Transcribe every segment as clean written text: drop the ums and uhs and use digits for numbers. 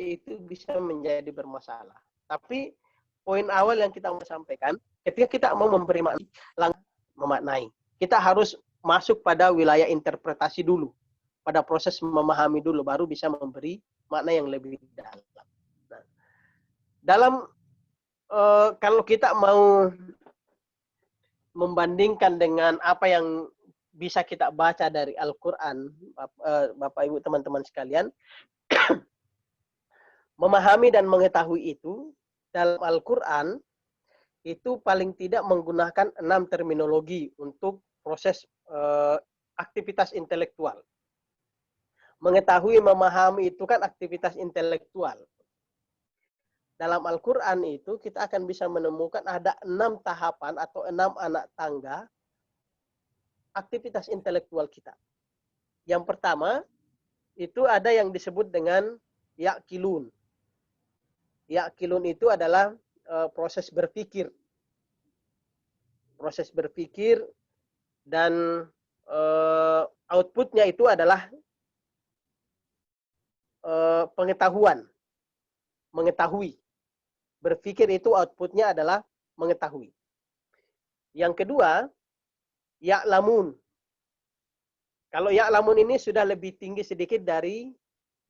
itu bisa menjadi bermasalah. Tapi poin awal yang kita mau sampaikan, ketika kita mau memberi makna, langsung memaknai. Kita harus masuk pada wilayah interpretasi dulu, pada proses memahami dulu, baru bisa memberi makna yang lebih dalam. Nah, dalam kalau kita mau membandingkan dengan apa yang bisa kita baca dari Al-Quran, Bapak Ibu teman-teman sekalian, memahami dan mengetahui itu dalam Al-Quran itu paling tidak menggunakan 6 terminologi untuk proses aktivitas intelektual. Mengetahui, memahami itu kan aktivitas intelektual. Dalam Al-Quran itu kita akan bisa menemukan ada 6 tahapan atau 6 anak tangga aktivitas intelektual kita. Yang pertama, itu ada yang disebut dengan ya'kilun. Ya'kilun itu adalah proses berpikir. Proses berpikir dan outputnya itu adalah pengetahuan. Mengetahui. Berpikir itu outputnya adalah mengetahui. Yang kedua, ya'lamun. Kalau ya'lamun ini sudah lebih tinggi sedikit dari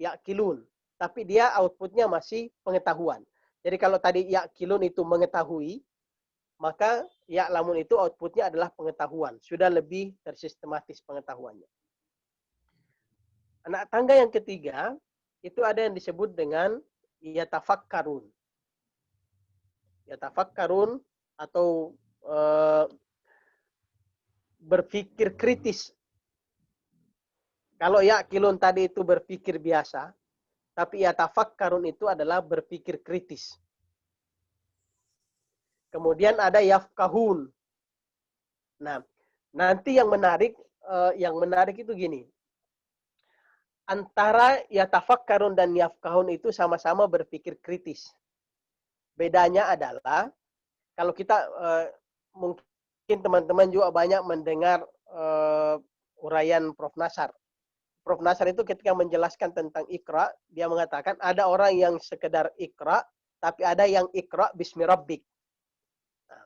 ya'kilun. Tapi dia outputnya masih pengetahuan. Jadi kalau tadi ya'kilun itu mengetahui, maka ya'lamun itu outputnya adalah pengetahuan. Sudah lebih tersistematis pengetahuannya. Anak tangga yang ketiga, itu ada yang disebut dengan yatafakkarun. Yatafakkarun atau berpikir kritis. Kalau ya'kilun tadi itu berpikir biasa, tapi yatafakkarun itu adalah berpikir kritis. Kemudian ada yafkahun. Nah, nanti yang menarik itu gini. Antara yatafakkarun dan yafkahun itu sama-sama berpikir kritis. Bedanya adalah kalau kita mungkin teman-teman juga banyak mendengar uraian Prof. Nasar. Prof. Nasar itu ketika menjelaskan tentang Iqra, dia mengatakan ada orang yang sekedar Iqra, tapi ada yang Iqra bismi rabbik. Nah,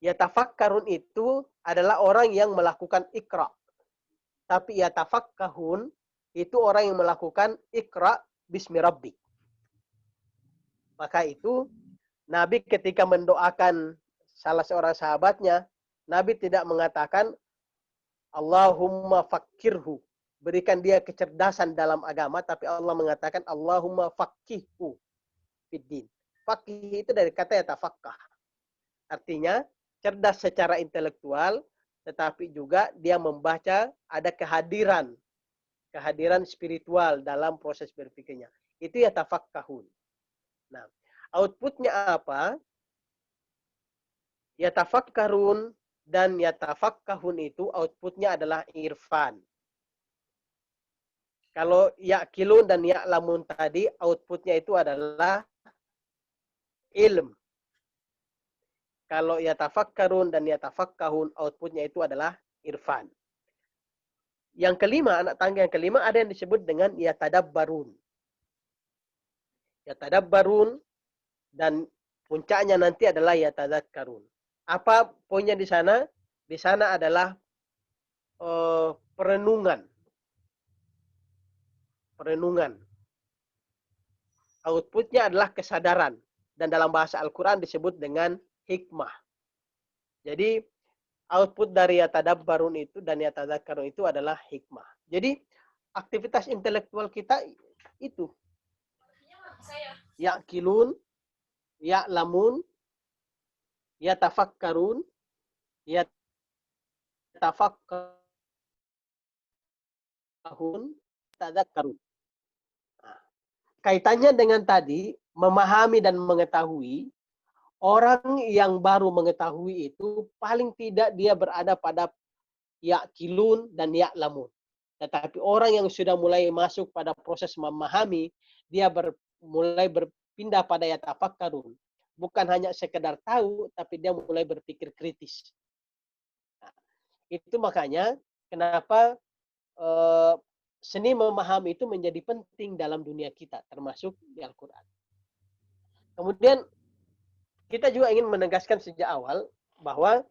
yatafakkarun itu adalah orang yang melakukan Iqra. Tapi yatafakkahun itu orang yang melakukan Iqra bismi rabbik. Maka itu Nabi ketika mendoakan salah seorang sahabatnya, Nabi tidak mengatakan Allahumma fakkirhu, berikan dia kecerdasan dalam agama, tapi Allah mengatakan Allahumma fakkihhu fiddin. Fakih itu dari kata yatafakkah. Artinya cerdas secara intelektual, tetapi juga dia membaca ada kehadiran spiritual dalam proses berpikirnya. Itu yatafakkahun. Nah, outputnya apa? Yatafakkarun dan yatafakkahun itu outputnya adalah irfan. Kalau ya'kilun dan ya'lamun tadi outputnya itu adalah ilm. Kalau yatafakkarun dan yatafakkahun outputnya itu adalah irfan. Yang kelima, anak tangga yang kelima ada yang disebut dengan yatadabbarun. Yatadabbarun dan puncaknya nanti adalah yatadzakkarun. Apa poinnya di sana? Di sana adalah perenungan. Perenungan. Outputnya adalah kesadaran. Dan dalam bahasa Al-Quran disebut dengan hikmah. Jadi output dari yatadabbarun itu dan yatadzakkarun itu adalah hikmah. Jadi aktivitas intelektual kita itu. Ya'kilun, ya'lamun, yatafakkarun, yatafakkahun, yatadzakkarun. Nah, kaitannya dengan tadi, memahami dan mengetahui, orang yang baru mengetahui itu paling tidak dia berada pada ya'kilun dan ya'lamun. Tetapi orang yang sudah mulai masuk pada proses memahami, dia mulai berpindah pada yatafakkarun. Bukan hanya sekedar tahu, tapi dia mulai berpikir kritis. Nah, itu makanya kenapa seni memahami itu menjadi penting dalam dunia kita, termasuk di Al-Quran. Kemudian kita juga ingin menegaskan sejak awal bahwa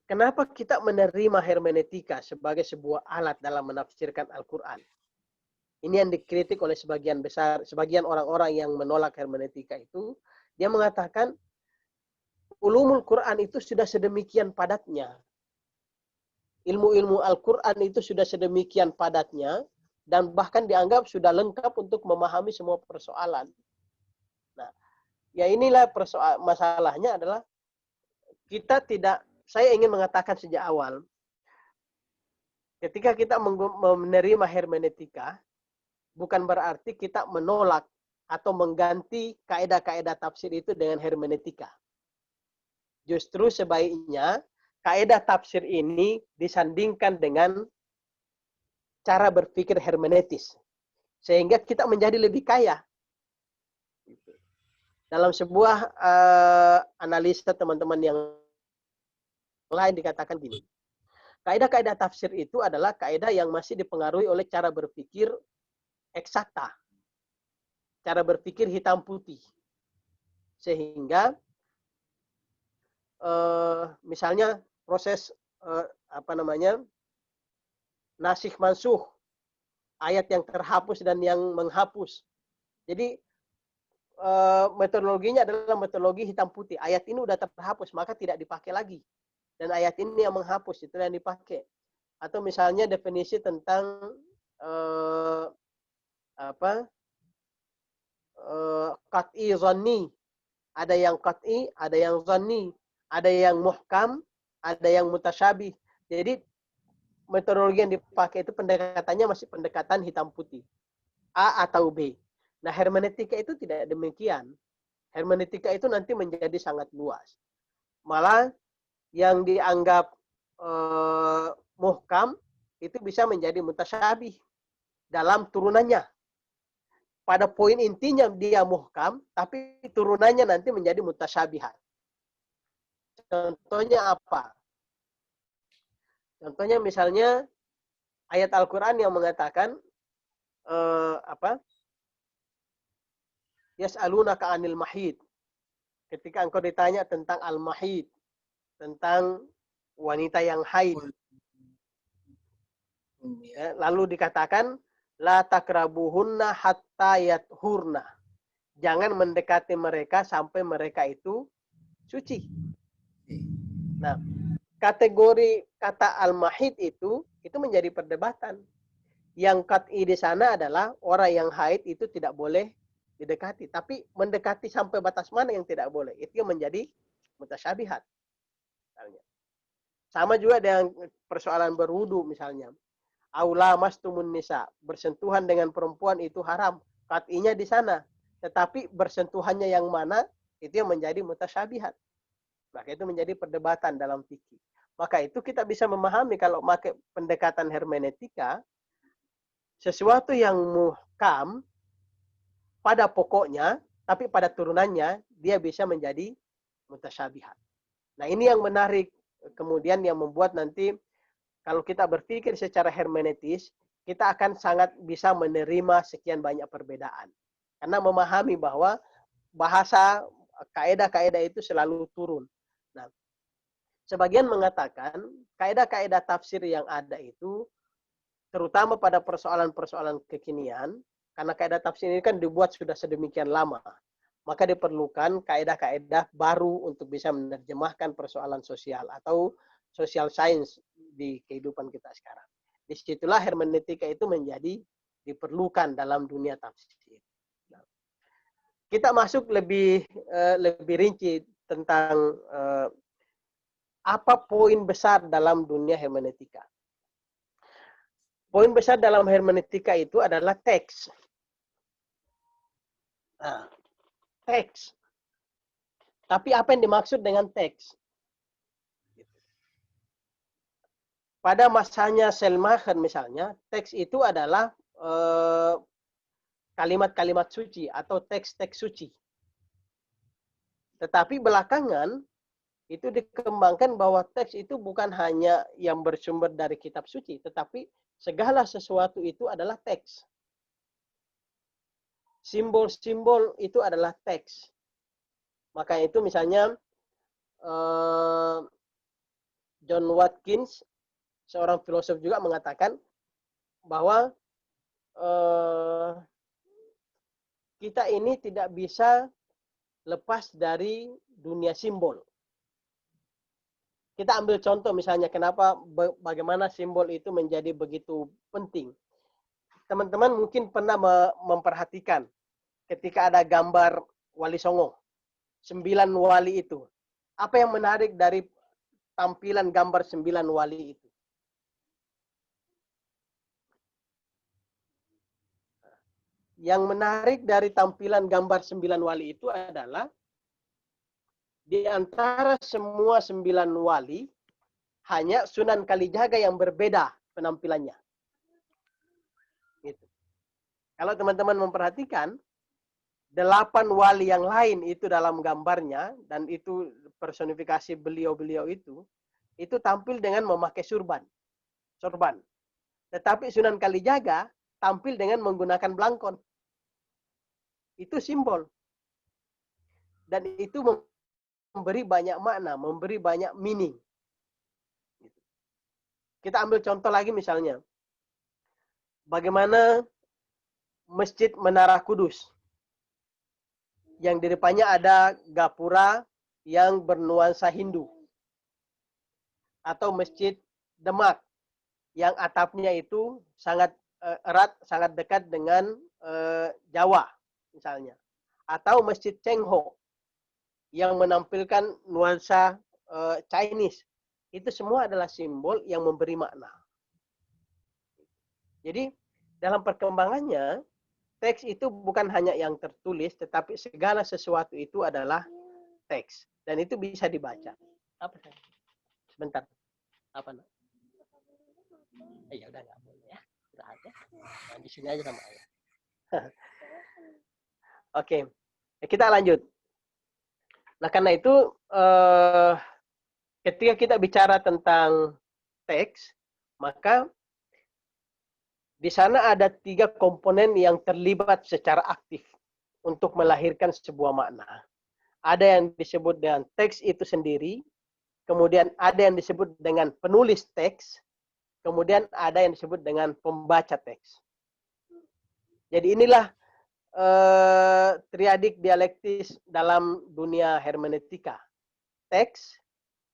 kenapa kita menerima hermeneutika sebagai sebuah alat dalam menafsirkan Al-Quran. Ini yang dikritik oleh sebagian orang-orang yang menolak hermeneutika itu. Dia mengatakan ulumul Quran itu sudah sedemikian padatnya. Ilmu-ilmu Al-Quran itu sudah sedemikian padatnya dan bahkan dianggap sudah lengkap untuk memahami semua persoalan. Nah, ya inilah masalahnya adalah kita tidak, saya ingin mengatakan sejak awal, ketika kita menerima hermeneutika, bukan berarti kita menolak atau mengganti kaidah-kaidah tafsir itu dengan hermeneutika. Justru sebaiknya kaidah tafsir ini disandingkan dengan cara berpikir hermeneutis. Sehingga kita menjadi lebih kaya. Dalam sebuah analisa teman-teman yang lain dikatakan gini. Kaidah-kaidah tafsir itu adalah kaidah yang masih dipengaruhi oleh cara berpikir eksakta. Cara berpikir hitam putih. Sehingga misalnya proses nasikh mansuh, ayat yang terhapus dan yang menghapus. Jadi metodologinya adalah metodologi hitam putih. Ayat ini udah terhapus, maka tidak dipakai lagi. Dan ayat ini yang menghapus, itu yang dipakai. Atau misalnya definisi tentang qat'i zanni. Ada yang qat'i, ada yang zanni, ada yang muhkam, ada yang mutasyabih. Jadi metodologi yang dipakai itu pendekatannya masih pendekatan hitam putih. A atau B. Nah, hermeneutika itu tidak demikian. Hermeneutika itu nanti menjadi sangat luas. Malah yang dianggap muhkam itu bisa menjadi mutasyabih dalam turunannya. Pada poin intinya dia muhkam, tapi turunannya nanti menjadi mutasyabihat. Contohnya apa? Contohnya misalnya ayat Al-Quran yang mengatakan Yas'alunaka 'anil mahid. Ketika engkau ditanya tentang al-mahid, tentang wanita yang haid. Ya, lalu dikatakan la takrabuhunna hatta yathurna. Jangan mendekati mereka sampai mereka itu suci. Nah, kategori kata al-mahid itu menjadi perdebatan. Yang qat'i di sana adalah orang yang haid itu tidak boleh didekati. Tapi mendekati sampai batas mana yang tidak boleh. Itu yang menjadi mutasyabihat. Sama juga dengan persoalan berwudu misalnya. Aula mastumun nisa. Bersentuhan dengan perempuan itu haram. Qat'inya di sana. Tetapi bersentuhannya yang mana, itu yang menjadi mutasyabihat. Maka itu menjadi perdebatan dalam fikih. Maka itu kita bisa memahami kalau pakai pendekatan hermeneutika, sesuatu yang muhkam pada pokoknya, tapi pada turunannya, dia bisa menjadi mutasyabihat. Nah, ini yang menarik. Kemudian yang membuat nanti, kalau kita berpikir secara hermeneutis, kita akan sangat bisa menerima sekian banyak perbedaan. Karena memahami bahwa bahasa kaidah-kaidah itu selalu turun. Nah, sebagian mengatakan kaidah-kaidah tafsir yang ada itu, terutama pada persoalan-persoalan kekinian, karena kaidah tafsir ini kan dibuat sudah sedemikian lama, maka diperlukan kaidah-kaidah baru untuk bisa menerjemahkan persoalan sosial atau social science di kehidupan kita sekarang. Disitulah hermeneutika itu menjadi diperlukan dalam dunia tafsir. Nah, kita masuk lebih rinci tentang apa poin besar dalam dunia hermeneutika. Poin besar dalam hermeneutika itu adalah teks. Nah, teks. Tapi apa yang dimaksud dengan teks? Pada masanya Selmacher misalnya, teks itu adalah kalimat-kalimat suci atau teks-teks suci. Tetapi belakangan itu dikembangkan bahwa teks itu bukan hanya yang bersumber dari kitab suci, tetapi segala sesuatu itu adalah teks. Simbol-simbol itu adalah teks. Maka itu misalnya John Watkins, seorang filosof juga mengatakan bahwa kita ini tidak bisa lepas dari dunia simbol. Kita ambil contoh misalnya bagaimana simbol itu menjadi begitu penting. Teman-teman mungkin pernah memperhatikan ketika ada gambar Wali Songo, 9 wali itu. Apa yang menarik dari tampilan gambar 9 wali itu? Yang menarik dari tampilan gambar 9 wali itu adalah di antara semua 9 wali, hanya Sunan Kalijaga yang berbeda penampilannya. Gitu. Kalau teman-teman memperhatikan, 8 wali yang lain itu dalam gambarnya, dan itu personifikasi beliau-beliau itu tampil dengan memakai sorban. Tetapi Sunan Kalijaga tampil dengan menggunakan blangkon. Itu simbol. Dan itu memberi banyak makna, memberi banyak meaning. Kita ambil contoh lagi misalnya. Bagaimana Masjid Menara Kudus. Yang di depannya ada gapura yang bernuansa Hindu. Atau Masjid Demak. Yang atapnya itu sangat erat, sangat dekat dengan Jawa misalnya. Atau Masjid Cengho yang menampilkan nuansa Chinese. Itu semua adalah simbol yang memberi makna. Jadi dalam perkembangannya, teks itu bukan hanya yang tertulis, tetapi segala sesuatu itu adalah teks. Dan itu bisa dibaca. Apa? Sebentar. Apa? Ya udah nggak boleh ya. Udah aja. Nah, di sini aja sama ayah. Oke, kita lanjut. Nah, karena itu ketika kita bicara tentang teks, maka di sana ada 3 komponen yang terlibat secara aktif untuk melahirkan sebuah makna. Ada yang disebut dengan teks itu sendiri, kemudian ada yang disebut dengan penulis teks, kemudian ada yang disebut dengan pembaca teks. Jadi inilah triadik dialektis dalam dunia hermeneutika. Teks,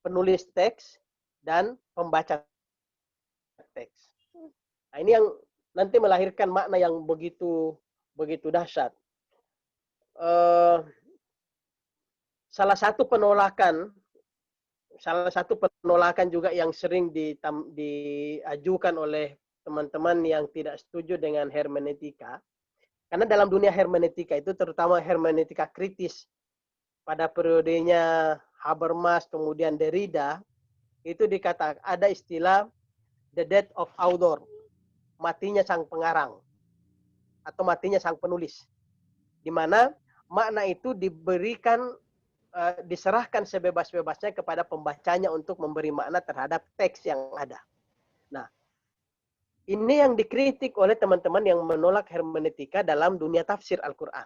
penulis teks, dan pembaca teks. Nah, ini yang nanti melahirkan makna yang begitu dahsyat. Salah satu penolakan juga yang sering diajukan oleh teman-teman yang tidak setuju dengan hermeneutika, karena dalam dunia hermeneutika itu, terutama hermeneutika kritis pada periodenya Habermas kemudian Derrida, itu dikatakan ada istilah the death of author, matinya sang pengarang atau matinya sang penulis, di mana makna itu diserahkan sebebas-bebasnya kepada pembacanya untuk memberi makna terhadap teks yang ada. Nah, ini yang dikritik oleh teman-teman yang menolak hermeneutika dalam dunia tafsir Al-Quran.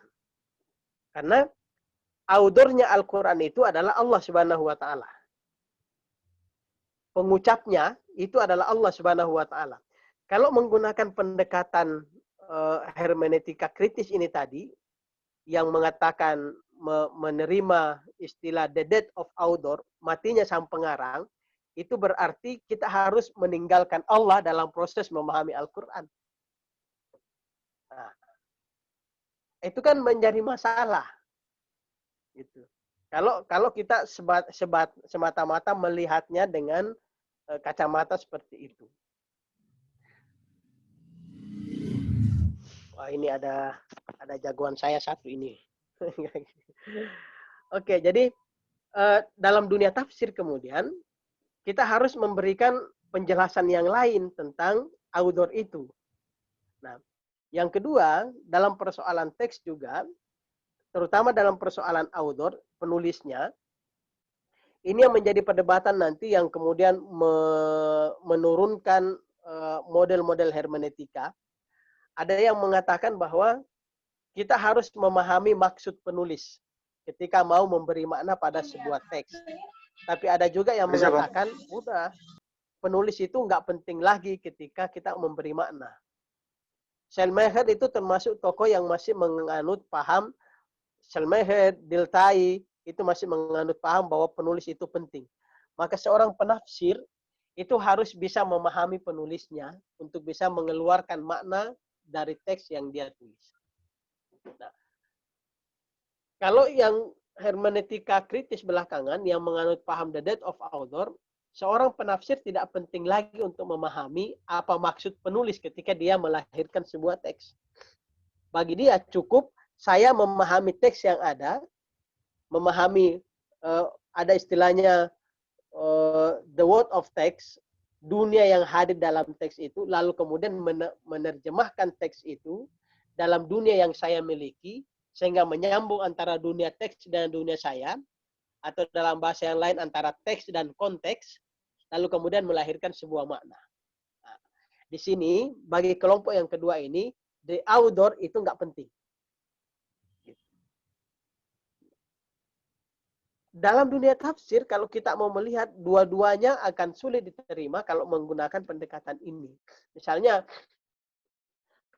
Karena autornya Al-Quran itu adalah Allah Subhanahu wa Ta'ala. Pengucapnya itu adalah Allah Subhanahu wa Ta'ala. Kalau menggunakan pendekatan hermeneutika kritis ini tadi, yang mengatakan menerima istilah the death of author, matinya sang pengarang, itu berarti kita harus meninggalkan Allah dalam proses memahami Al-Quran. Nah, itu kan menjadi masalah. Gitu. Kalau kita semata-mata melihatnya dengan kacamata seperti itu. Wah, ini ada jagoan saya satu ini. Oke, jadi dalam dunia tafsir kemudian kita harus memberikan penjelasan yang lain tentang author itu. Nah, yang kedua, dalam persoalan teks juga, terutama dalam persoalan author, penulisnya, Ini yang menjadi perdebatan nanti yang kemudian menurunkan model-model hermeneutika. Ada yang mengatakan bahwa kita harus memahami maksud penulis ketika mau memberi makna pada sebuah teks. Tapi ada juga yang mengatakan, udah, penulis itu nggak penting lagi ketika kita memberi makna. Schleiermacher itu termasuk tokoh yang masih menganut paham, Schleiermacher, Dilthey, itu masih menganut paham bahwa penulis itu penting. Maka seorang penafsir itu harus bisa memahami penulisnya untuk bisa mengeluarkan makna dari teks yang dia tulis. Nah, kalau yang hermeneutika kritis belakangan yang menganut paham the death of author, seorang penafsir tidak penting lagi untuk memahami apa maksud penulis ketika dia melahirkan sebuah teks. Bagi dia cukup saya memahami teks yang ada, memahami ada istilahnya the word of text, dunia yang hadir dalam teks itu, lalu kemudian menerjemahkan teks itu dalam dunia yang saya miliki, sehingga menyambung antara dunia teks dan dunia saya, atau dalam bahasa yang lain antara teks dan konteks, lalu kemudian melahirkan sebuah makna. Nah, di sini, bagi kelompok yang kedua ini, the author itu nggak penting. Dalam dunia tafsir, kalau kita mau melihat, dua-duanya akan sulit diterima kalau menggunakan pendekatan ini. Misalnya,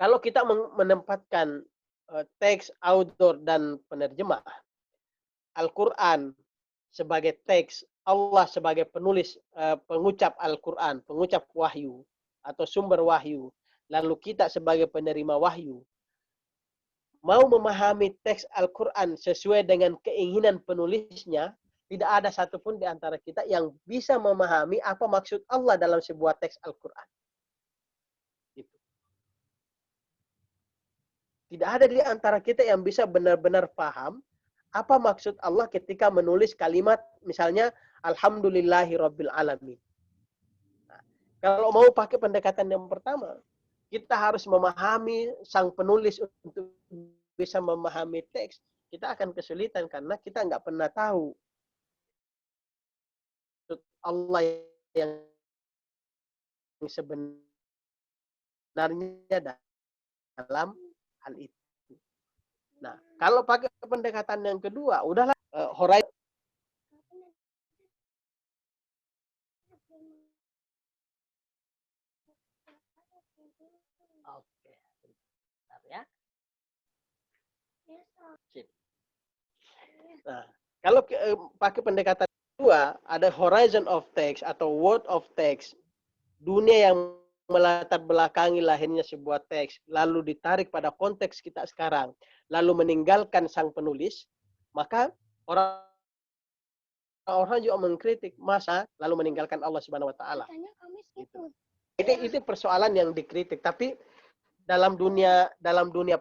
kalau kita menempatkan teks, author, dan penerjemah, Al-Quran sebagai teks, Allah sebagai penulis, pengucap Al-Quran, pengucap wahyu, atau sumber wahyu, lalu kita sebagai penerima wahyu, mau memahami teks Al-Quran sesuai dengan keinginan penulisnya, tidak ada satupun di antara kita yang bisa memahami apa maksud Allah dalam sebuah teks Al-Quran. Gitu. Tidak ada di antara kita yang bisa benar-benar paham apa maksud Allah ketika menulis kalimat misalnya Alhamdulillahirabbil alamin. Nah, kalau mau pakai pendekatan yang pertama, kita harus memahami sang penulis untuk bisa memahami teks. Kita akan kesulitan karena kita nggak pernah tahu Allah yang sebenarnya dalam hal itu. Nah, kalau pakai pendekatan yang kedua, udahlah horizon. Oke, bentar ya. Nah, kalau pakai pendekatan kedua, ada horizon of text atau world of text, dunia yang melatar belakangi lahirnya sebuah teks, lalu ditarik pada konteks kita sekarang, lalu meninggalkan sang penulis, maka orang juga mengkritik masa lalu meninggalkan Allah Subhanahu Wa Taala. Itu persoalan yang dikritik, tapi dalam dunia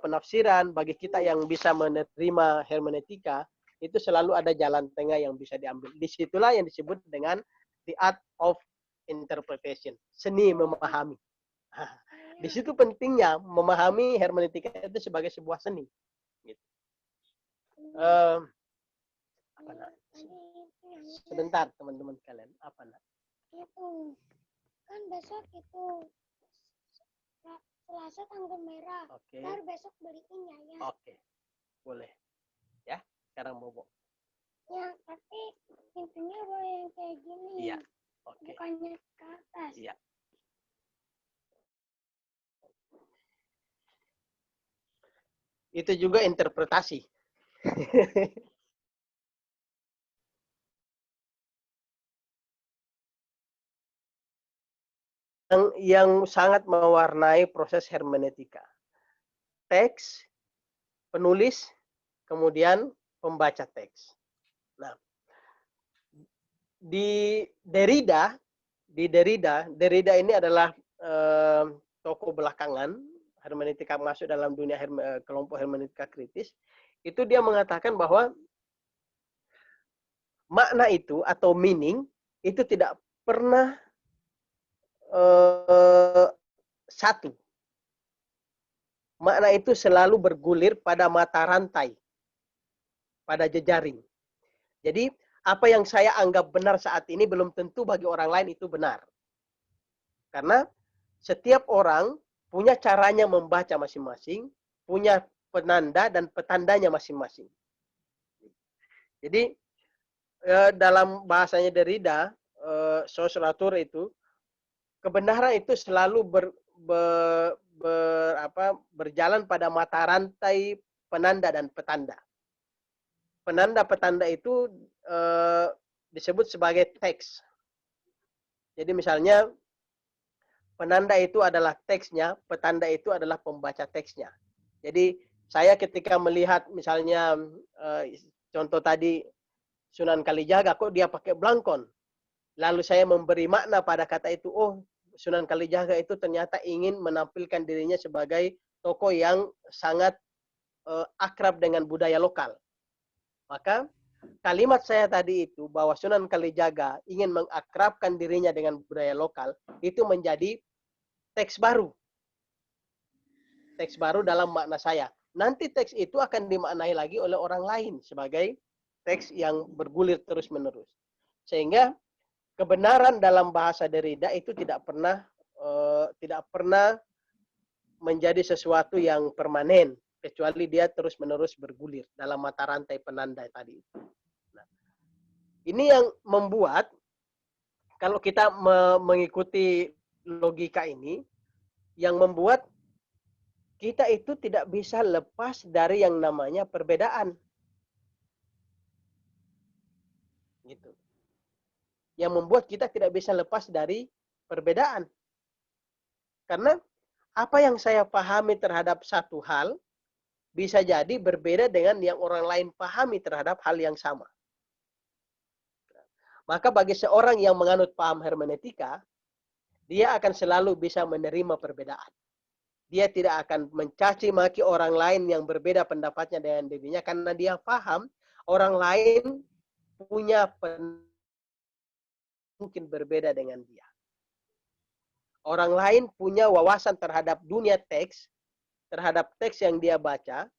penafsiran, bagi kita yang bisa menerima hermeneutika, itu selalu ada jalan tengah yang bisa diambil. Disitulah yang disebut dengan the art of interpretation, seni memahami. Di situ pentingnya memahami hermeneutika itu sebagai sebuah seni. Gitu. Sebentar teman-teman kalian, apa nak? Itu kan besok itu Selasa tanggal merah. Oke. Ntar besok beliinnya ya. Oke, boleh. Ya, sekarang bobo. Ya, tapi pintunya boleh yang kayak gini. Iya. Oke. Bukannya ke atas. Iya. Itu juga interpretasi. yang sangat mewarnai proses hermeneutika. Teks, penulis, kemudian pembaca teks. Nah, di Derrida ini adalah tokoh belakangan hermeneutika masuk dalam dunia kelompok hermeneutika kritis. Itu dia mengatakan bahwa makna itu atau meaning itu tidak pernah satu. Makna itu selalu bergulir pada mata rantai, pada jejaring. Jadi apa yang saya anggap benar saat ini belum tentu bagi orang lain itu benar. Karena setiap orang punya caranya membaca masing-masing, punya penanda dan petandanya masing-masing. Jadi dalam bahasanya Derrida, Saussure itu, kebenaran itu selalu berjalan pada mata rantai penanda dan petanda. Penanda petanda itu disebut sebagai teks. Jadi misalnya penanda itu adalah teksnya, petanda itu adalah pembaca teksnya. Jadi saya ketika melihat misalnya contoh tadi Sunan Kalijaga, kok dia pakai blangkon. Lalu saya memberi makna pada kata itu, oh Sunan Kalijaga itu ternyata ingin menampilkan dirinya sebagai tokoh yang sangat akrab dengan budaya lokal. Maka kalimat saya tadi itu bahwa Sunan Kalijaga ingin mengakrabkan dirinya dengan budaya lokal, itu menjadi teks baru. Teks baru dalam makna saya. Nanti teks itu akan dimaknai lagi oleh orang lain sebagai teks yang bergulir terus-menerus. Sehingga kebenaran dalam bahasa Derrida itu tidak pernah menjadi sesuatu yang permanen, kecuali dia terus-menerus bergulir dalam mata rantai penanda tadi. Nah, ini yang membuat kalau kita mengikuti logika ini, yang membuat kita itu tidak bisa lepas dari yang namanya perbedaan. Gitu. Yang membuat kita tidak bisa lepas dari perbedaan. Karena apa yang saya pahami terhadap satu hal bisa jadi berbeda dengan yang orang lain pahami terhadap hal yang sama. Maka bagi seorang yang menganut paham hermeneutika, dia akan selalu bisa menerima perbedaan. Dia tidak akan mencaci maki orang lain yang berbeda pendapatnya dengan dirinya karena dia paham orang lain punya mungkin berbeda dengan dia. Orang lain punya wawasan terhadap dunia teks, terhadap teks yang dia baca,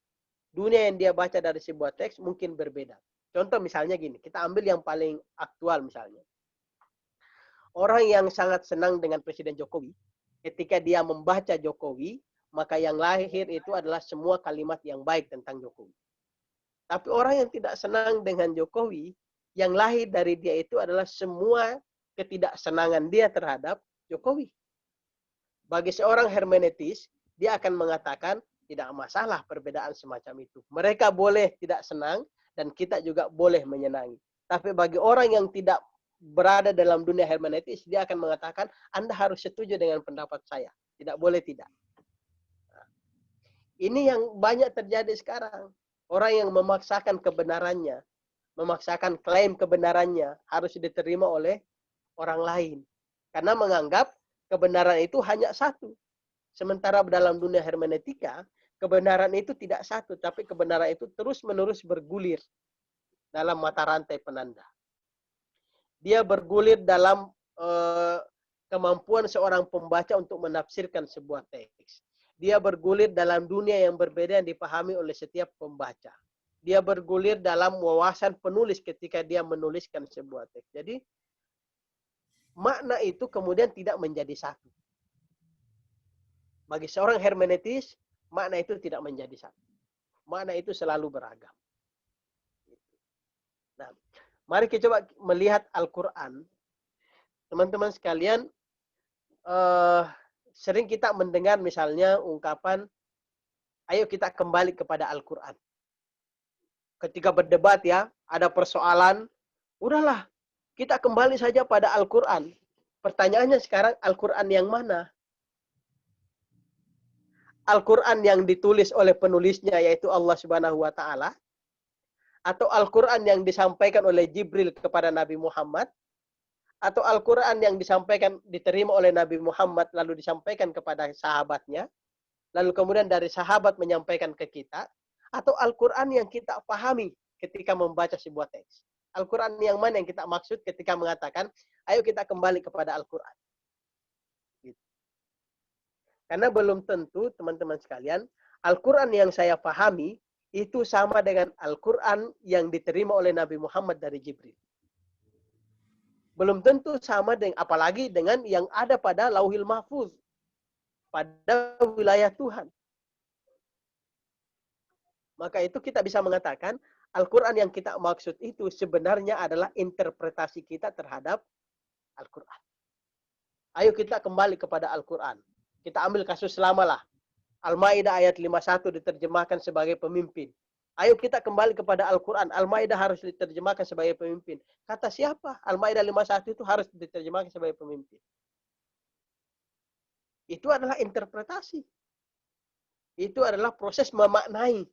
dunia yang dia baca dari sebuah teks mungkin berbeda. Contoh misalnya gini, kita ambil yang paling aktual misalnya. Orang yang sangat senang dengan Presiden Jokowi, ketika dia membaca Jokowi, maka yang lahir itu adalah semua kalimat yang baik tentang Jokowi. Tapi orang yang tidak senang dengan Jokowi, yang lahir dari dia itu adalah semua ketidaksenangan dia terhadap Jokowi. Bagi seorang hermeneutis, dia akan mengatakan tidak masalah perbedaan semacam itu. Mereka boleh tidak senang dan kita juga boleh menyenangi. Tapi bagi orang yang tidak berada dalam dunia hermeneutis, dia akan mengatakan Anda harus setuju dengan pendapat saya. Tidak boleh tidak. Ini yang banyak terjadi sekarang. Orang yang memaksakan kebenarannya, memaksakan klaim kebenarannya harus diterima oleh orang lain. Karena menganggap kebenaran itu hanya satu. Sementara dalam dunia hermeneutika, kebenaran itu tidak satu, tapi kebenaran itu terus-menerus bergulir dalam mata rantai penanda. Dia bergulir dalam kemampuan seorang pembaca untuk menafsirkan sebuah teks. Dia bergulir dalam dunia yang berbeda yang dipahami oleh setiap pembaca. Dia bergulir dalam wawasan penulis ketika dia menuliskan sebuah teks. Jadi, makna itu kemudian tidak menjadi satu. Bagi seorang hermeneutis, makna itu tidak menjadi satu. Makna itu selalu beragam. Nah, mari kita coba melihat Al-Quran. Teman-teman sekalian, sering kita mendengar misalnya ungkapan, ayo kita kembali kepada Al-Quran. Ketika berdebat ya, ada persoalan, udahlah, kita kembali saja pada Al-Quran. Pertanyaannya sekarang, Al-Quran yang mana? Al-Quran yang ditulis oleh penulisnya, yaitu Allah Subhanahu wa Ta'ala, atau Al-Quran yang disampaikan oleh Jibril kepada Nabi Muhammad, atau Al-Quran yang disampaikan, diterima oleh Nabi Muhammad, lalu disampaikan kepada sahabatnya, lalu kemudian dari sahabat menyampaikan ke kita, atau Al-Quran yang kita pahami ketika membaca sebuah teks. Al-Quran yang mana yang kita maksud ketika mengatakan, ayo kita kembali kepada Al-Quran. Gitu. Karena belum tentu, teman-teman sekalian, Al-Quran yang saya pahami, itu sama dengan Al-Quran yang diterima oleh Nabi Muhammad dari Jibril. belum tentu sama dengan, apalagi dengan yang ada pada Lauhil Mahfuz, pada wilayah Tuhan. Maka itu kita bisa mengatakan Al-Quran yang kita maksud itu sebenarnya adalah interpretasi kita terhadap Al-Quran. Ayo kita kembali kepada Al-Quran. Kita ambil kasus lama lah. Al-Ma'idah ayat 51 diterjemahkan sebagai pemimpin. Ayo kita kembali kepada Al-Quran. Al-Ma'idah harus diterjemahkan sebagai pemimpin. Kata siapa? Al-Ma'idah 51 itu harus diterjemahkan sebagai pemimpin. Itu adalah interpretasi. Itu adalah proses memaknai.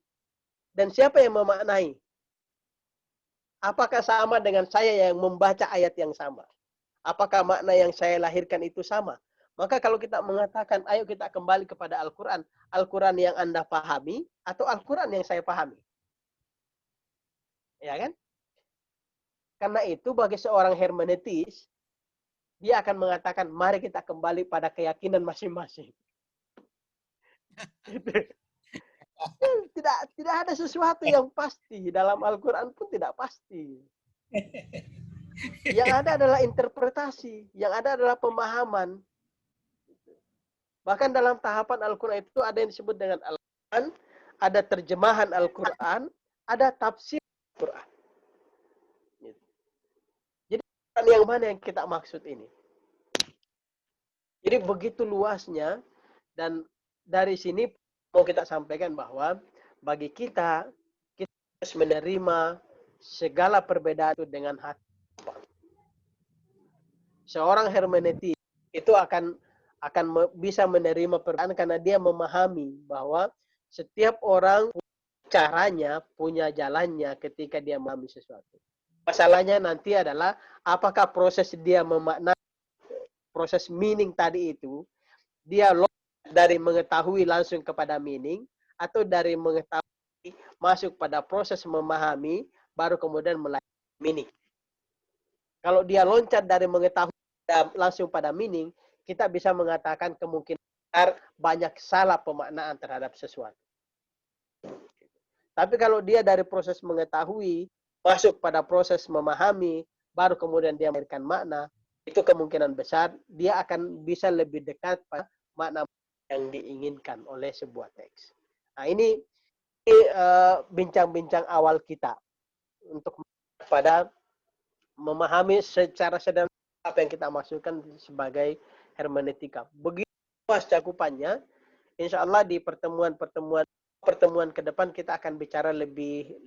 Dan siapa yang memaknai? Apakah sama dengan saya yang membaca ayat yang sama? Apakah makna yang saya lahirkan itu sama? Maka kalau kita mengatakan, ayo kita kembali kepada Al-Quran. Al-Quran yang Anda pahami atau Al-Quran yang saya pahami? Ya kan? Karena itu bagi seorang hermeneutis, dia akan mengatakan, mari kita kembali pada keyakinan masing-masing. Tidak ada sesuatu yang pasti. Dalam Al-Quran pun tidak pasti. Yang ada adalah interpretasi. Yang ada adalah pemahaman. Bahkan dalam tahapan Al-Quran itu ada yang disebut dengan Al-Quran, ada terjemahan Al-Quran, ada tafsir Al-Quran. Jadi yang mana yang kita maksud ini? Jadi begitu luasnya, dan dari sini mau kita sampaikan bahwa bagi kita harus menerima segala perbedaan itu dengan hati. Seorang hermeneutis itu akan bisa menerima perbedaan karena dia memahami bahwa setiap orang caranya, punya jalannya ketika dia memahami sesuatu. Masalahnya nanti adalah apakah proses dia memaknai proses meaning tadi itu, dia dari mengetahui langsung kepada meaning, atau dari mengetahui masuk pada proses memahami, baru kemudian melahirkan meaning. Kalau dia loncat dari mengetahui langsung pada meaning, kita bisa mengatakan kemungkinan banyak salah pemaknaan terhadap sesuatu. Tapi kalau dia dari proses mengetahui, masuk pada proses memahami, baru kemudian dia melahirkan makna, itu kemungkinan besar dia akan bisa lebih dekat pada makna yang diinginkan oleh sebuah teks. Nah, ini bincang-bincang awal kita untuk pada memahami secara sederhana apa yang kita maksudkan sebagai hermeneutika. Begitu luas cakupannya, insya Allah di pertemuan ke depan kita akan bicara lebih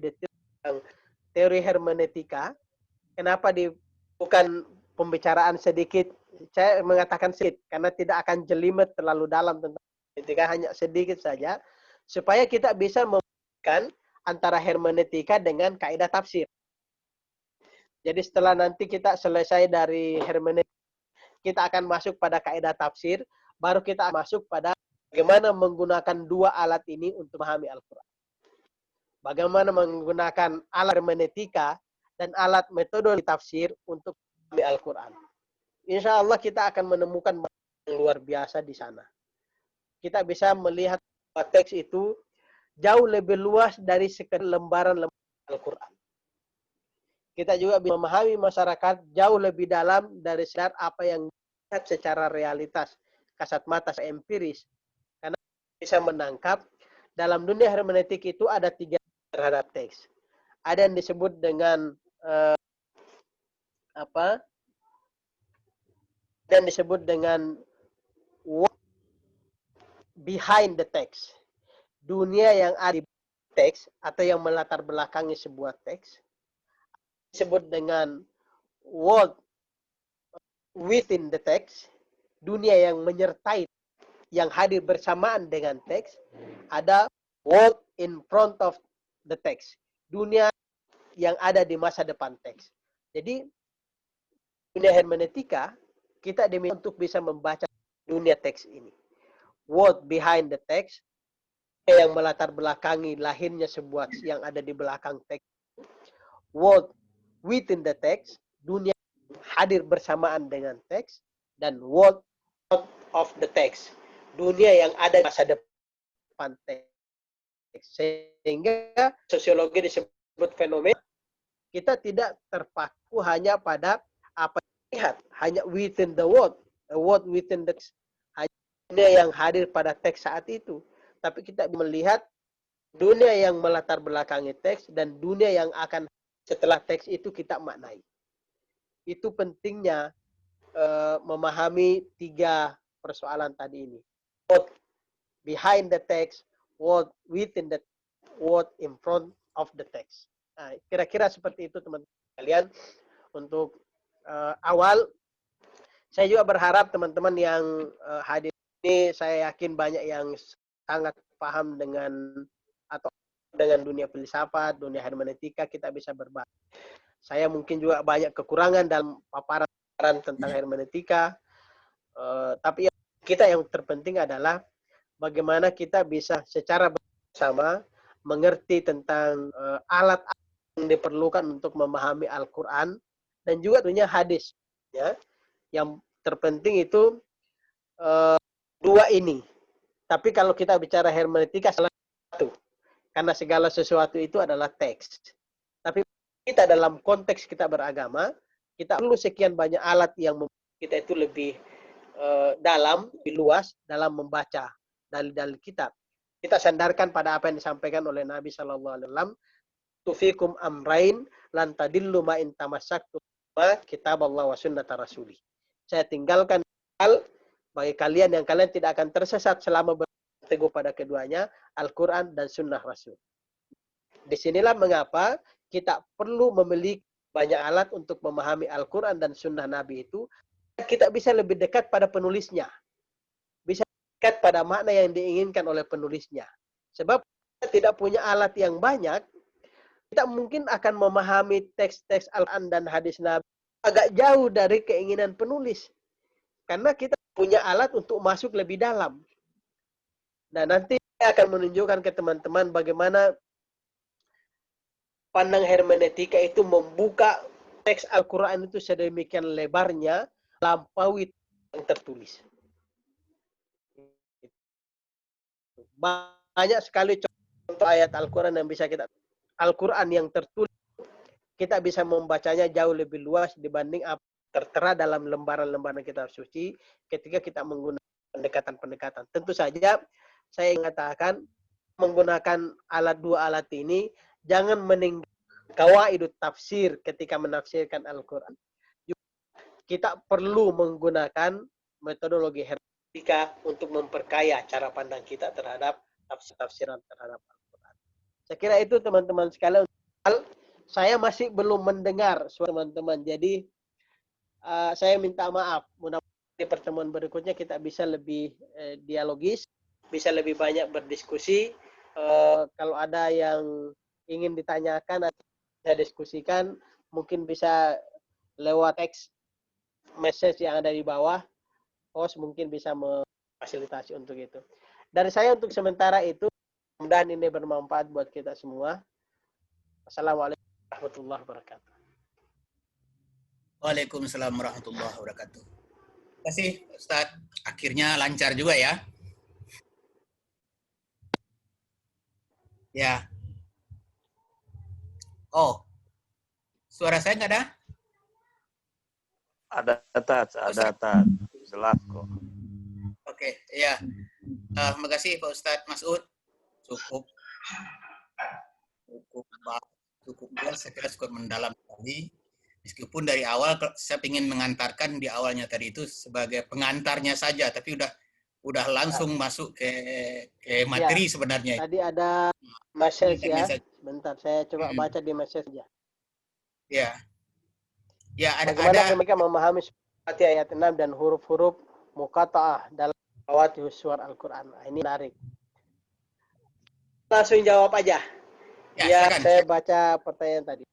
detail tentang teori hermeneutika. Kenapa bukan pembicaraan sedikit, saya mengatakan sedikit karena tidak akan jelimet terlalu dalam tentang hermeneutika, hanya sedikit saja supaya kita bisa membedakan antara hermeneutika dengan kaidah tafsir. Jadi setelah nanti kita selesai dari hermeneutika, kita akan masuk pada kaidah tafsir, baru kita masuk pada bagaimana menggunakan dua alat ini untuk memahami Al-Quran. Bagaimana menggunakan alat hermeneutika dan alat metode tafsir untuk memahami Al-Quran. Insya Allah kita akan menemukan yang luar biasa di sana. Kita bisa melihat teks itu jauh lebih luas dari sekedar lembaran Al-Quran. Kita juga bisa memahami masyarakat jauh lebih dalam dari sekedar apa yang dilihat secara realitas, kasat mata, empiris. Karena bisa menangkap dalam dunia hermeneutik itu ada 3 terhadap teks. Ada yang disebut dengan dan disebut dengan what behind the text. Dunia yang ada di teks atau yang melatar belakangi sebuah teks. Disebut dengan world within the text. Dunia yang menyertai, yang hadir bersamaan dengan teks. Ada world in front of the text. Dunia yang ada di masa depan teks. Jadi dunia hermeneutika kita diminta untuk bisa membaca dunia teks ini. What behind the text, yang melatar belakangi lahirnya sebuah yang ada di belakang teks. What within the text, dunia hadir bersamaan dengan teks. Dan what out of the text, dunia yang ada di masa depan teks. Sehingga sosiologi disebut fenomena, kita tidak terpaku hanya pada apa yang dilihat, hanya within the word, a word within the text, hanya dunia yang hadir pada teks saat itu. Tapi kita melihat dunia yang melatar belakangi teks dan dunia yang akan setelah teks itu kita maknai. Itu pentingnya memahami 3 persoalan tadi ini. What behind the text, what within the what in front of the text. Nah, kira-kira seperti itu teman-teman kalian untuk awal. Saya juga berharap teman-teman yang hadir ini, saya yakin banyak yang sangat paham dengan atau dengan dunia filsafat, dunia hermeneutika, kita bisa berbagi. Saya mungkin juga banyak kekurangan dalam paparan tentang hermeneutika, tapi kita yang terpenting adalah bagaimana kita bisa secara bersama mengerti tentang alat yang diperlukan untuk memahami Al-Quran dan juga tentunya hadis. Ya. Yang terpenting itu 2 ini. Tapi kalau kita bicara hermeneutika salah satu. Karena segala sesuatu itu adalah teks. Tapi kita dalam konteks kita beragama, kita perlu sekian banyak alat yang membuat kita itu lebih dalam, lebih luas dalam membaca dalil-dalil kitab. Kita sandarkan pada apa yang disampaikan oleh Nabi Shallallahu Alaihi Wasallam. Tufikum amrain lan tadillu ma in tamassaktum ma kitab Allah wa sunnata rasuli. Saya tinggalkan hal bagi kalian yang kalian tidak akan tersesat selama berteguh pada keduanya, Al-Quran dan Sunnah Rasul. Disinilah mengapa kita perlu memiliki banyak alat untuk memahami Al-Quran dan Sunnah Nabi itu. Kita bisa lebih dekat pada penulisnya. Bisa dekat pada makna yang diinginkan oleh penulisnya. Sebab kita tidak punya alat yang banyak, kita mungkin akan memahami teks-teks Al-Quran dan hadis Nabi agak jauh dari keinginan penulis. Karena kita punya alat untuk masuk lebih dalam. Dan nanti saya akan menunjukkan ke teman-teman bagaimana pandang hermeneutika itu membuka teks Al-Quran itu sedemikian lebarnya, lampaui yang tertulis. Banyak sekali contoh ayat Al-Quran yang bisa kita, Al-Quran yang tertulis, kita bisa membacanya jauh lebih luas dibanding apa tertera dalam lembaran-lembaran kitab suci ketika kita menggunakan pendekatan-pendekatan. Tentu saja saya mengatakan menggunakan dua alat ini jangan meninggalkan qawaidut tafsir ketika menafsirkan Al-Quran. Kita perlu menggunakan metodologi hermeneutika untuk memperkaya cara pandang kita terhadap tafsiran terhadap Al-Quran. Saya kira itu teman-teman sekalian. Saya masih belum mendengar suara teman-teman. Jadi saya minta maaf. Mudah-mudahan di pertemuan berikutnya kita bisa lebih dialogis, bisa lebih banyak berdiskusi. Kalau ada yang ingin ditanyakan atau saya diskusikan, mungkin bisa lewat teks message yang ada di bawah. Host mungkin bisa memfasilitasi untuk itu. Dari saya untuk sementara itu, mudah-mudahan ini bermanfaat buat kita semua. Assalamualaikum warahmatullahi wabarakatuh. Waalaikumsalam warahmatullahi wabarakatuh. Terima kasih Ustadz. Akhirnya lancar juga ya. Ya. Oh, suara saya nggak ada? Ada tat. Jelas kok. Oke, ya. Terima kasih Pak Ustadz Mas'ud. Cukup jelas, saya kira cukup mendalam sekali. Meskipun dari awal saya ingin mengantarkan di awalnya tadi itu sebagai pengantarnya saja, tapi udah langsung masuk ke materi ya, sebenarnya. Tadi ada message ya. Bentar, saya coba baca di message aja. Ya. Ya, bagaimana mereka memahami ayat 6 dan huruf-huruf muqatta'ah dalam Fawatihus Suwar Al-Quran. Nah, ini menarik. Langsung jawab aja. Ya, saya baca pertanyaan tadi.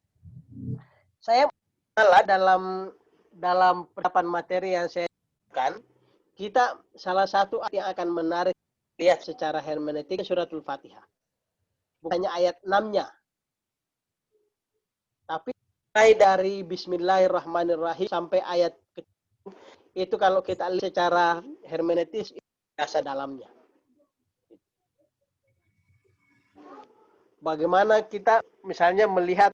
Saya malah dalam pendapat materi yang saya lakukan, kita salah satu yang akan menarik lihat secara hermeneutik suratul Fatihah. Bukannya ayat 6-nya. Tapi dari Bismillahirrahmanirrahim sampai ayat itu kalau kita lihat secara hermeneutis biasa dalamnya. Bagaimana kita misalnya melihat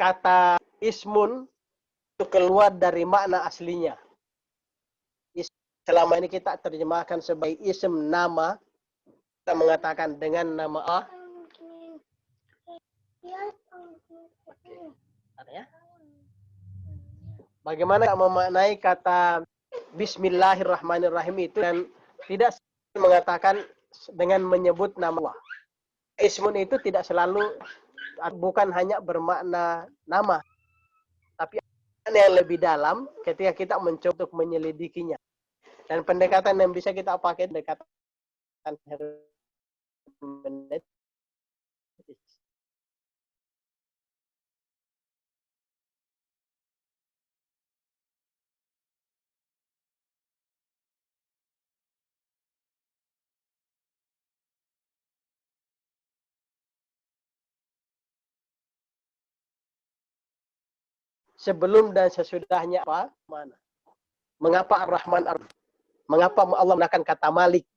kata ismun itu keluar dari makna aslinya. Selama ini kita terjemahkan sebagai ism nama, kita mengatakan dengan nama Allah. Ya. Bagaimana memaknai kata Bismillahirrahmanirrahim itu dan tidak mengatakan dengan menyebut nama Allah. Ismun itu tidak selalu, bukan hanya bermakna nama, tapi yang lebih dalam ketika kita mencoba untuk menyelidikinya. Dan pendekatan yang bisa kita pakai pendekatan hermeneutik. Sebelum dan sesudahnya apa? Mana? Mengapa Ar-Rahman Ar-Rahim? Mengapa Allah menggunakan kata Malik?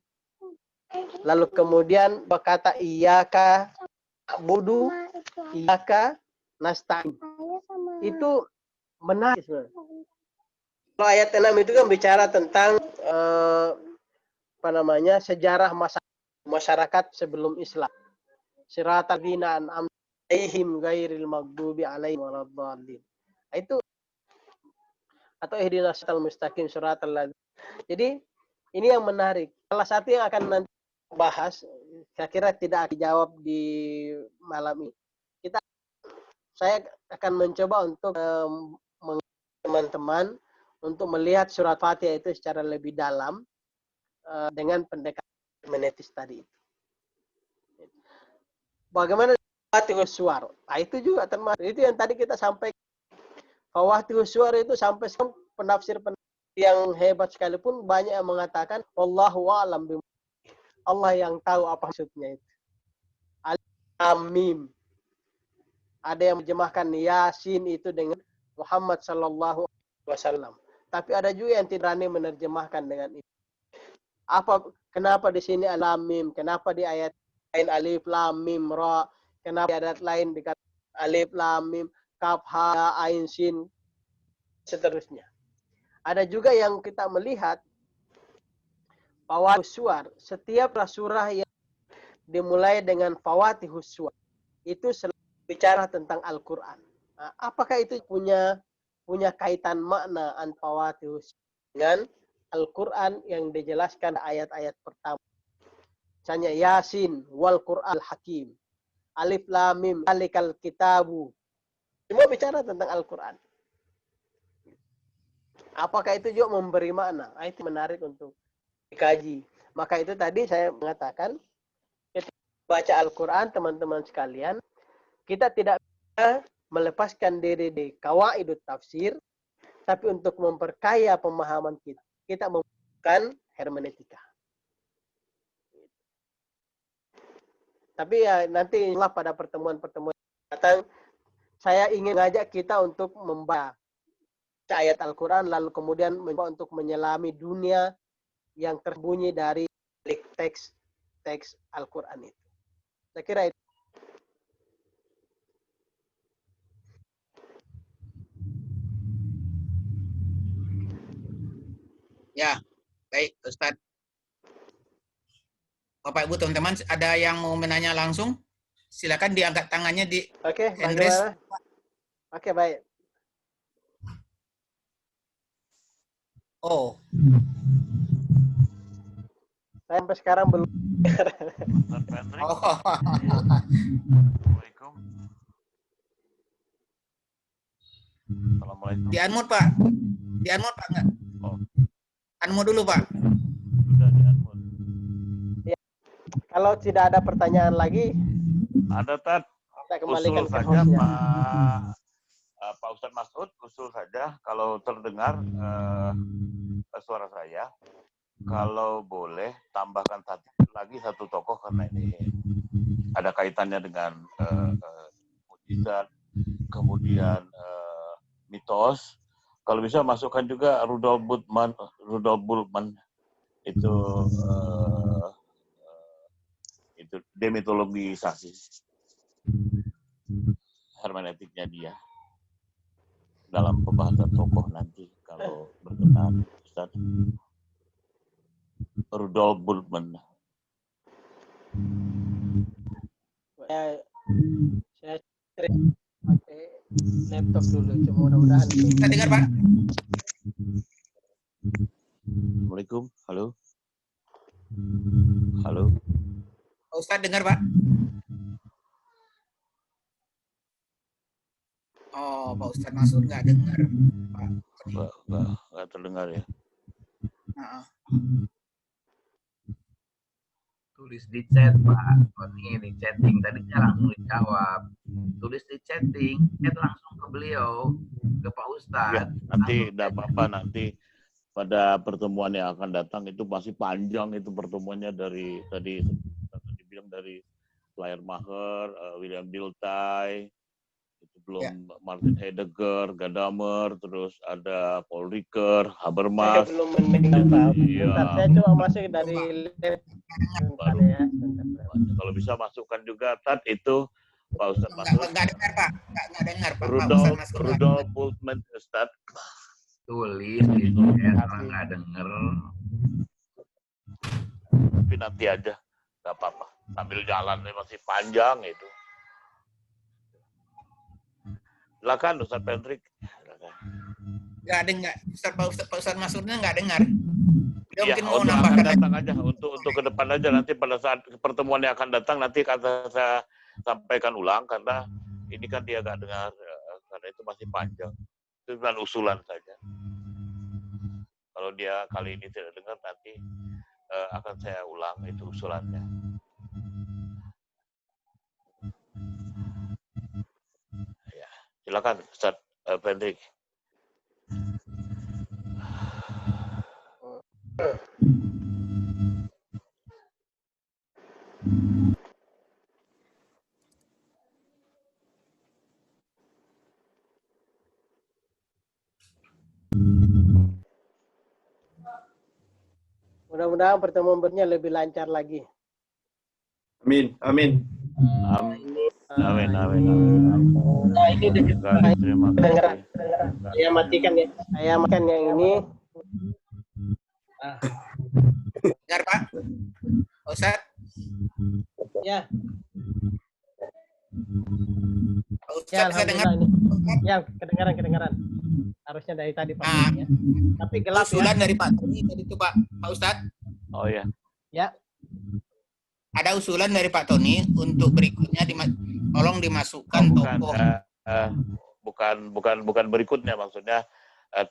Lalu kemudian berkata Iyyaka na'budu, Iyyaka nasta'in. Itu menarik sebenarnya. Kalau ayat 6 itu kan bicara tentang sejarah masyarakat sebelum Islam. Siratal ladzina an'amta 'alaihim ghairil maghdubi alaihim waladdallin. Itu atau ihdinas siratal mustaqim siratal ladzina. Jadi ini yang menarik. Salah satu yang akan nanti bahas, saya kira tidak dijawab di malam ini. Saya akan mencoba untuk teman-teman untuk melihat surat Fatihah itu secara lebih dalam dengan pendekatan hermeneutis tadi. Bagaimana Fatihus Suwar? Nah, itu juga termasuk. Itu yang tadi kita sampaikan. Fatihus Suwar itu sampai penafsir yang hebat sekalipun banyak yang mengatakan Wallahu a'lam bima. Allah yang tahu apa maksudnya itu. Alif-Lam-Mim. Ada yang menjemahkan Yasin itu dengan Muhammad sallallahu alaihi wasallam. Tapi ada juga yang tidak berani menerjemahkan dengan itu. Kenapa di sini Al-Mim? Kenapa di ayat lain Alif Lam Mim Ra? Kenapa di ayat lain dikata Alif Lam Mim Kaf Ha Ain Sin seterusnya. Ada juga yang kita melihat Fawatihus Suwar, setiap surah yang dimulai dengan Fawatihus Suwar itu selalu bicara tentang Al-Qur'an. Nah, apakah itu punya kaitan makna Fawatihus dengan Al-Qur'an yang dijelaskan ayat-ayat pertama? Misalnya Yasin wal Qur'an Hakim, Alif Lam Mim Zalikal Kitabu. Semua bicara tentang Al-Qur'an. Apakah itu juga memberi makna? Nah, itu menarik untuk dikaji. Maka itu tadi saya mengatakan ketika baca Al-Qur'an teman-teman sekalian, kita tidak bisa melepaskan diri di qawaidut tafsir, tapi untuk memperkaya pemahaman kita membutuhkan hermeneutika. Tapi ya nanti pada pertemuan-pertemuan datang, saya ingin mengajak kita untuk membaca ayat Al-Quran, lalu kemudian mencoba untuk menyelami dunia yang tersembunyi dari teks Al-Quran itu. Saya kira itu. Ya, baik Ustadz. Bapak Ibu teman-teman, ada yang mau menanya langsung? Silakan diangkat tangannya di Andres. Oke, baik. Oh. Saya sampai sekarang belum. Oh. Assalamualaikum. Assalamualaikum. Di-unmute, Pak. Di-unmute, Pak, enggak? Oh. Unmute dulu, Pak. Sudah di-unmute. Ya. Kalau tidak ada pertanyaan lagi, ada Tat. saya kembalikan Usul ke saja hostnya. Pak Ustadz Mas'ud, usul saja kalau terdengar suara saya, kalau boleh tambahkan lagi satu tokoh karena ini ada kaitannya dengan mukjizat, kemudian mitos. Kalau bisa masukkan juga Rudolf Bultmann itu demitologisasi hermeneutiknya dia. dalam pembahasan tokoh nanti kalau berkenan, Ustaz. Rudolf Bultmann. Saya pakai laptop dulu, cuma mudah-mudahan. Kita dengar, Pak. Assalamualaikum. Halo. Halo. Pak Ustadz dengar, Pak? Oh, Pak Ustadz Masud nggak dengar, Pak. Nggak terdengar ya. Nah, Tulis di chat, Pak. Tony di chatting tadinya langsung dijawab. Tulis di chatting, chat langsung ke beliau, ke Pak Ya, Ustadz. nanti tidak apa-apa, nanti pada pertemuan yang akan datang itu masih panjang itu pertemuannya dari tadi dibilang dari Schleiermacher, William Dilthey, itu belum Martin Heidegger, Gadamer, terus ada Paul Ricoeur, Saya Habermas. belum mendengar, Pak. Iya. Bentar, saya cuma masuk dari bentar Baru. ya. Bentar. Kalau bisa masukkan juga Tat itu Pak Ustadz Masud. nggak dengar, Pak. Nggak dengar, Pak. Pak Ustadz Masud nggak Rudolf Bultmann Ustadz. Tulis di chat, orang nggak denger. Tapi nanti aja, nggak apa-apa. Sambil jalan masih panjang itu. Silakan Ustadz Pendrik. nggak dengar. Pak Ustadz Masudnya nggak dengar. Dia Ya, mungkin mau untuk akan nambahkan lagi. datang aja untuk ke depan aja nanti pada saat pertemuan yang akan datang nanti akan saya sampaikan ulang karena ini kan dia nggak dengar karena itu masih panjang. Itu cuma usulan saja. Kalau dia kali ini tidak dengar nanti akan saya ulang itu usulannya. Ya, silakan Ustadz Pendrik. Mudah-mudahan pertemuan berikutnya lebih lancar lagi. Amin, amin. Amin. Nah, ini Terima kedengeran. kasih. Saya matikan ya. Saya makan yang ini. Dengar, Pak? Pak Ustadz? Ya, Pak ya Ustadz bisa dengar? alhamdulillah ini. Ya, kedengaran. Harusnya dari tadi Pak. Nah, Ya. Tapi gelap ya. usulan dari Pak Tony tadi itu, Pak Ustadz. Oh ya. Ya, Ada usulan dari Pak Tony untuk berikutnya tolong dimasukkan tokoh. Bukan berikutnya maksudnya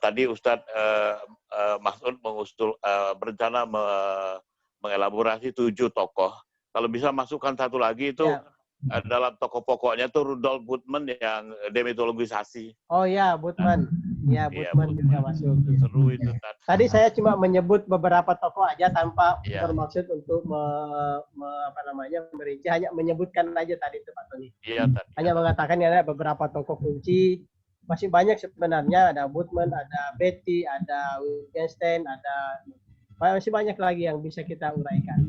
tadi Ustadz Masud mengusul berencana mengelaborasi 7 tokoh. Kalau bisa masukkan satu lagi itu ya. dalam tokoh pokoknya itu Rudolf Bultmann yang demitologisasi. Oh ya, Bultmann. Ya, Iya, Bultmann juga masuk. Seru itu. Tadi saya cuma menyebut beberapa tokoh aja tanpa Ya. bermaksud untuk merinci, hanya menyebutkan aja tadi itu Pak Tony. Iya, Tat. Hanya mengatakan ada beberapa tokoh kunci. Masih banyak sebenarnya, ada Bultmann, ada Betty, ada Wittgenstein, masih banyak lagi yang bisa kita uraikan.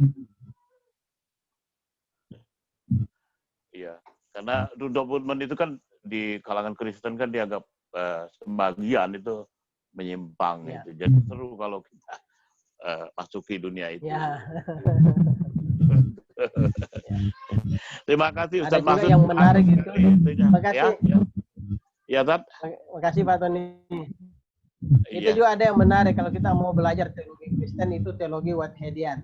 Iya, karena Rudolf Bultmann itu kan di kalangan Kristen kan dianggap sebagian itu menyimpang Ya. itu. Jadi seru kalau kita masuki dunia itu. Ya. Terima kasih Ada Ustaz juga Masud. yang menarik itu. Terima kasih. Ya, Tat. Terima kasih Pak Tony. Itu Iya. juga ada yang menarik kalau kita mau belajar teologi Kristen itu teologi Whiteheadian.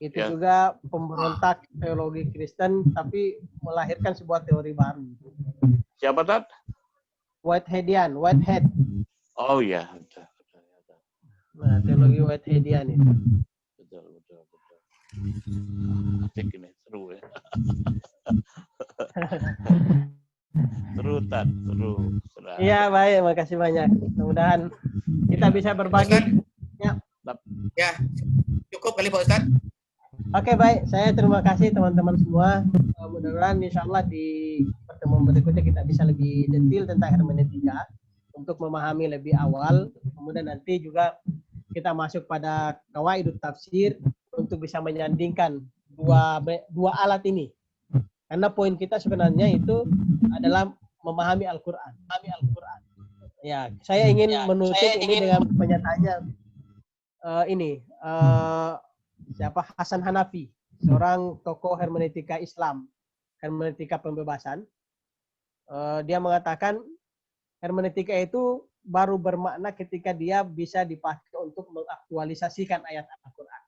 Itu Ya. juga pemberontak teologi Kristen tapi melahirkan sebuah teori baru. Siapa, Tat? Whitehead. Oh iya, betul. Nah, teologi Whiteheadian itu. Betul. Asik ini, seru ya. Seru, Tat, seru. Iya, baik, makasih banyak. Mudah-mudahan kita bisa berbagi. Ya, cukup kali Pak Ustadz. Oke, baik. Saya terima kasih teman-teman semua. Mudah-mudahan insya Allah di pertemuan berikutnya kita bisa lebih detail tentang hermeneutika untuk memahami lebih awal. Kemudian nanti juga kita masuk pada qawaidut tafsir untuk bisa menyandingkan dua alat ini. Karena poin kita sebenarnya itu adalah memahami Al-Quran. Ya, saya ingin menutup ini dengan pernyataannya siapa Hasan Hanafi, seorang tokoh hermeneutika Islam, hermeneutika pembebasan. Dia mengatakan hermeneutika itu baru bermakna ketika dia bisa dipakai untuk mengaktualisasikan ayat Al-Quran.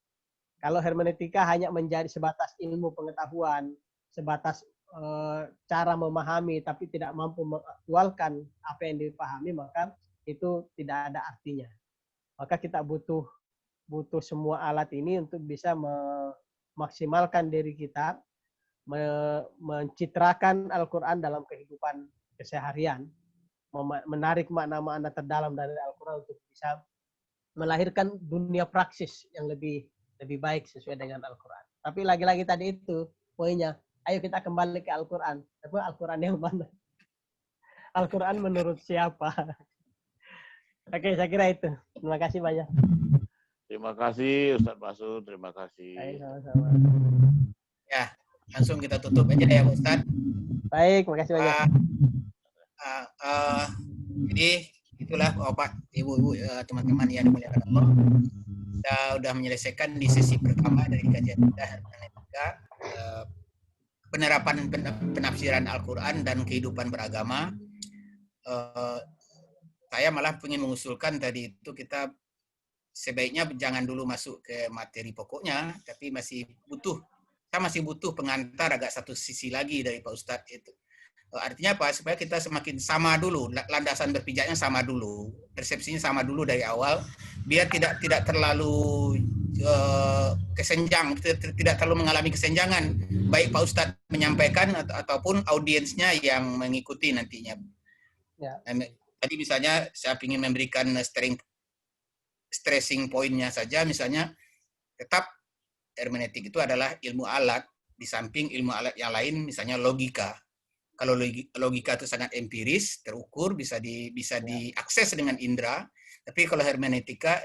Kalau hermeneutika hanya menjadi sebatas ilmu pengetahuan, sebatas cara memahami tapi tidak mampu mengaktualkan apa yang dipahami, maka itu tidak ada artinya. Maka kita butuh semua alat ini untuk bisa memaksimalkan diri kita, mencitrakan Al-Quran dalam kehidupan keseharian, menarik makna-makna terdalam dari Al-Quran untuk bisa melahirkan dunia praksis yang lebih baik sesuai dengan Al-Quran. Tapi lagi-lagi tadi itu poinnya, ayo kita kembali ke Al-Quran. Tapi Al-Quran yang mana? Al-Quran menurut siapa? Oke, saya kira itu. Terima kasih banyak. Terima kasih Ustaz Masud, terima kasih. Baik, sama-sama. Ya, langsung kita tutup aja deh ya Pak Ustadz. Baik, makasih banyak. Jadi itulah Bapak, Ibu, teman-teman yang dimuliakan Allah. Kita sudah menyelesaikan di sesi pertama dari kajian kita hermeneutika, penerapan penafsiran Al-Quran dan kehidupan beragama. Saya malah ingin mengusulkan tadi itu kita sebaiknya jangan dulu masuk ke materi pokoknya, tapi kita masih butuh pengantar agak satu sisi lagi dari Pak Ustadz itu. Artinya apa? Supaya kita semakin sama dulu, landasan berpijaknya sama dulu, persepsinya sama dulu dari awal, biar tidak terlalu kesenjang, tidak terlalu mengalami kesenjangan, baik Pak Ustadz menyampaikan ataupun audiensnya yang mengikuti nantinya. Ya. Tadi misalnya saya ingin memberikan stressing point-nya saja, misalnya tetap hermeneutik itu adalah ilmu alat, di samping ilmu alat yang lain, misalnya logika. Kalau logika itu sangat empiris, terukur, bisa diakses dengan indera. Tapi kalau hermeneutika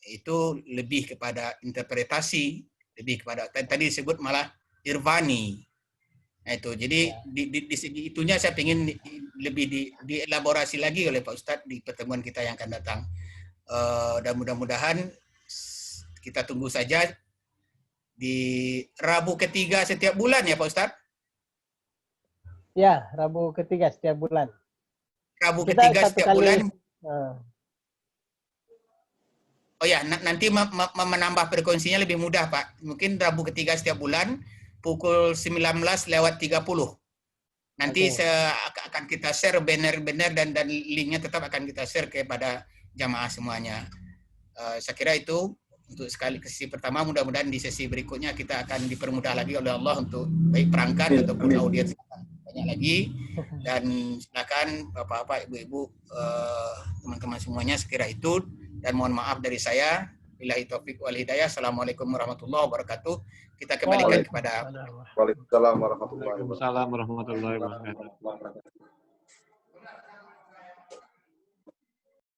itu lebih kepada interpretasi, lebih kepada tadi disebut malah irfani. Nah, itu. Jadi di segi itunya saya ingin lebih dielaborasi lagi oleh Pak Ustadz di pertemuan kita yang akan datang. Dan mudah-mudahan kita tunggu saja di Rabu ketiga setiap bulan ya Pak Ustadz? Ya, Rabu ketiga setiap bulan. Rabu ketiga setiap bulan. Oh ya, nanti menambah frekuensinya lebih mudah Pak. Mungkin Rabu ketiga setiap bulan pukul 19:30. Nanti akan kita share banner-banner dan linknya tetap akan kita share kepada jamaah semuanya. Saya kira itu untuk sesi pertama. Mudah-mudahan di sesi berikutnya kita akan dipermudah lagi oleh Allah untuk baik perangkat ataupun audiens banyak lagi. Dan silakan Bapak-bapak, Ibu-ibu, teman-teman semuanya, sekira itu. Dan mohon maaf dari saya. Billahi taufiq wal hidayah. Assalamualaikum warahmatullahi wabarakatuh. Kita kembalikan kepada Waalaikumsalam warahmatullahi wabarakatuh. Waalaikumsalam warahmatullahi wabarakatuh.